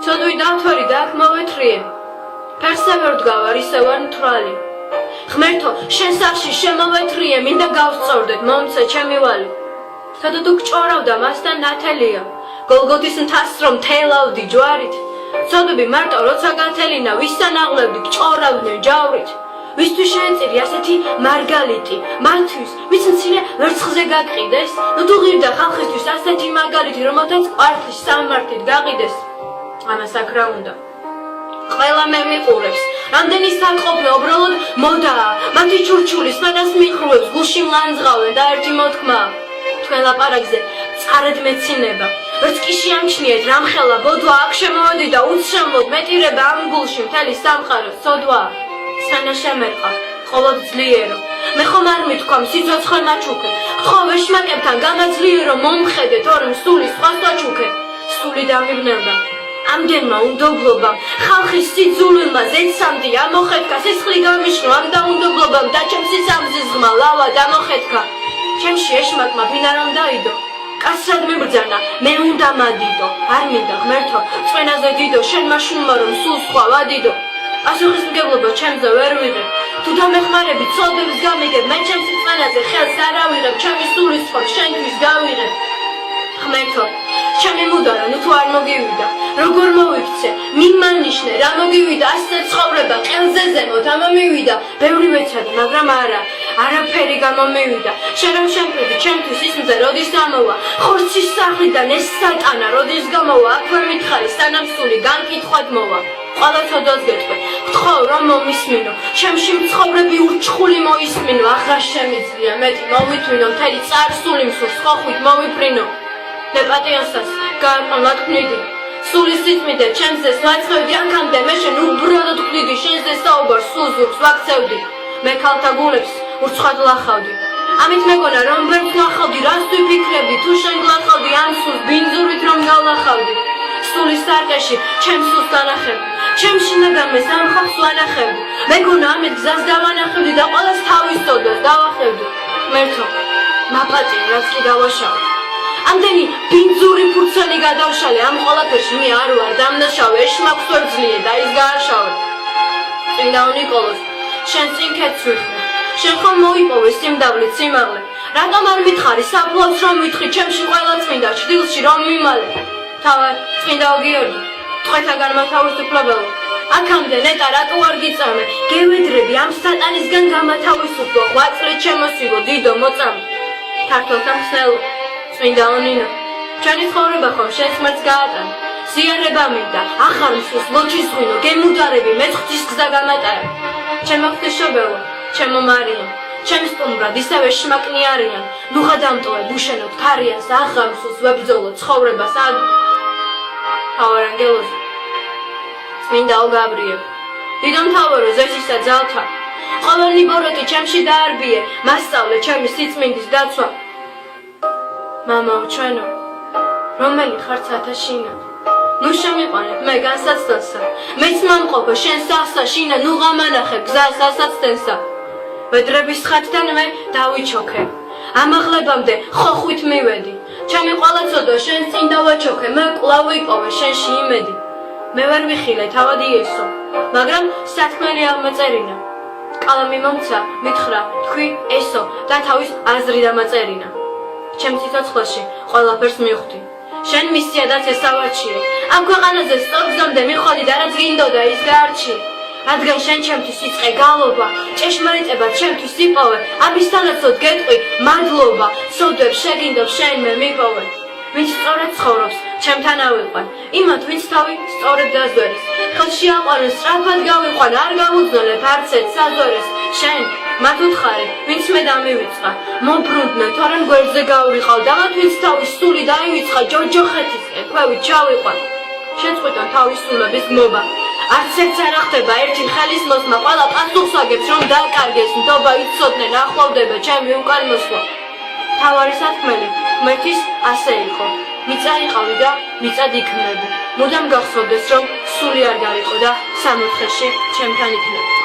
ცოდვი დავთვერი და აქ მოვეთრიე. ფერსზე ვერ ვდგავარ, ისე ვარ მთვრალი. ღმერთო, შენ სახში შემოვეთრიე, მინდა გავსწორდეთ, მომცე ჩემი ვალი. სადაც თუ გჭორავდა მასთან ნათელია, გოლგოთის მთას რომ თელავდი ჯვარით. ცოდვები მარტო როცა გათელინა, ვისთან აღლებდი, გჭორავდნენ ჯავრით. ვისთვის შეეწირი ასეთი მარგალიტი, მათთვის, ვიც მცირე ვერცხლზე გაკყიდეს, ნუ თუ ღირდა ხალხისთვის ასეთი მაგალითი, რომელთაც კვართლის სამართლით გაყიდეს. ამას აქ რა უნდა? ყველა მე მიყურებს, რამდენი საკყოფე უბრალოდ მოდაა, მათი ჩურჩული სვენას მიხრუებს, გულში მლანძღავენ და ერთი მოთქმა. თქვენ ლაპარაკზე წარედ მეცინება, როც კი შეამჩნიეთ რამხელა ბოდვა აქ შემოვედი და უცრემლოდ მეტირება ამ გულში მთელი სამყარო სოდვა. სვენა შემერყა, ყოველ ძლიერო, მე ხომ არ მithქვამ სიცოცხლე მაჩუქე, ხო ვეშმაკებთან გამაძლიერო მომხედე, თორემ სული სხვას დაჩუქე, სული დამიბნევდა. ამდენმა უნდობლობამ, ხალხის სიძულვილმა ზეცამდე ამოხეთქა, სისხლი გამიშნო ამ დაუნდობლობამ და ჩემს სისამზიზღმა ლავა დამოხეთქა. ჩემში ეშმაკმა ფინა რომ დაიდო, კაცრად მიბრძანა, მე უნდა მადიდო, არ მინდა ღმერთო, წვენაზე დიდო, შენ მაშულმა რომ სულ სხვა ვადიდო. პასუხისმგებლობა ჩემზე ვერ ვიღებ, თუ დამეხმარები ცოდვებს გამიგებ, მე ჩემს წვენაზე ხელს არ ავიღებ, ჩემი სულის ხომ შენთვის გავიღებ. ღმერთო, ჩემი მუდარა, ნუ თუ არ მოგივიდა, როგორ მოვიქცე, მიმანიშნე, რა მოგივიდა, ასე ცხოვრება, ყელზე ზემოთ ამომივიდა, ბევრი ვეცადი, მაგრამ არაფერი გამომივიდა. შენ რომ შემფრიდი, ჩემთვის ის მზე როდის ამოვა, ხორცის სახლიდან ეს სატანა როდის გამოვა, აქ ვერ მითხარი, სანამ სული განკითხვად მოვა. ყველა ცოდვას გეტყვი, გთხოვ რომ მომისმინო, ჩემში მცხოვრები ურჩხული მოისმინო, აღარ შემიძლია მეტი მოვითვინო, მთელი წარსული მსურს ხოხვით მოვიფრინო. ნეპატიოსას გააყოლად ქმნიდი, სულის სიწმიდე ჩემზე ვაცხევდი, აქამდე მე შენ უბრალოდ ქმნიდი, შენზე საუბარს სულ ზურგს ვაქცევდი, მე ქალთა გულებს ურცხვად ლახავდი. ამით მეგონა რომ ვერ ვლახავდი, რას ვიფიქრებდი, თუ შენ გლახავდი ამ სულს ბინძურით რომ გავლახავდი. სულის სარკეში ჩემს სულს განახებდი, ჩემს შინაგანმეს ამ ხალხს ვანახებდი, მეგონა ამით გზას დავანახებდი და ყველას თავის ცოდვას დავახევდი. ღმერთო, მაპატიმ რაც კი დავაშავე, ამდენი ბინძური ფურცელი გადავშალე, ამ ყველაფერში მე არ ვარ დამნაშავე, ეშმაკს ვერ ძლიე და ის გააშავე. წმინდა ნიკოლოზ, შენ წინ ქეთს ვიხმე, შენ ხომ მოიპოვე სიმდაბლით სიმაღლე, რატომ არ მითხარი საფლავს რომ ვითხრი, ჩემში ყველა წმინდა ჩრდილში რომ მიმალე. თავად წმინდა გიორგი, ტყვეთა განმათავისუფლებელო, აქამდე ნეტა რატო არ გიწამე, გევედრები ამ სატანისგან გამათავისუფლო, ღვაწლით შემოსივო დიდო მოწამე. ქართველთა მხსნელო, წმინდა ნინო, ჩვენი ცხოვრება ხომ შენ ღმერთს გაატანა, ზიანება მინდა, ახალ მსურს ლოჩისღვინო, გემუდარები, მეც ღვთისგზა გამატარა. ჩემო ღვთისმშობელო, ჩემო მარია, ჩემს სტუმრად ისევე შმაკნი არიან, ნუ გადამტოვე ბუშენო ქარიანს, ახალ მსურს ვებრძოლო ცხოვრებას ავარანგელოზი, წმინდა გაბრიელ, დიდო მთავარო ზესისა ძალთა, ყოველი ბოროტი ჩემში დაარბიე, მასწავლე ჩემი სიწმინდის დაცვა. მამაო ჩვენო, რომელი ხარ ცათაშინა, ნუ შემიყვანებ მე განსაცდელსა, მეც მომყოფო შენ სახსა შინა, ნუ ღამანახებ გზას ასაცდენსა. ვედრების ხათთან მე დავიჩოქე, ამაღლებამდე ხოხვით მივედი, ჩემი ყველა ცოდვა შენ წინ დავაჩოქე, მე კვლავ ვიპოვე შენში იმედი. მე ვერ ვიხილე თავად იესო, მაგრამ სათქმელი აღმაწერინა. კალამი მომცა, მითხრა, თქვი ესო და თავის აზრი დამაწერინა. ჩემ სიცოცხლეში ყველაფერს მივხვდი, შენ მისიადაც ესავარჩიე, ამ ქვეყანაზე სწორგზამდე მიხვალდი და რაც გინდოდა ის გაარჩიე. რადგან შენ ჩემთვის იწყე გალობა, ჭეშმარიტება ჩემთვის იპოვე, ამისთანაცოდ გეტყვი მადლობა, სოდვებს შეგინდობ შენ მე მიპოვე. ვინც სწორად ცხოვრობს, ჩემთან ავიყვან, იმათ ვინც თავი სწორად დაზვერეს, ხელში აყვანეს, სწრაფად გავიყვან, არ გავუძნელებ არცერთ საზვერეს, შენ მათ უთხარი, ვინც მე დამივიწყა, მობრუნდნენ, თორემ გვერდზე გავრიყავ და მათ ვინც თავის სული დაივიწყა, ჯოჯოხეთისკენ ქვევით ჩავიყვან. შენ წყვიტონ თავის სულების გმობა, არც ერთს არ ახდება ერთი ხელის მოსმა, ყველა პასუხს აგებს რომ დაკარგეს, ნდობა იცოდნენ, ახლოვდება ჩემი უკან მოსვლა. თავარი სათქმელი ღმერთის ასე იყო, მიწა იყავი და მიწად იქმნები, მუდამ გახსოვდეს რომ სული არ გარიყო და სამოთხეში ჩემთან იქნები.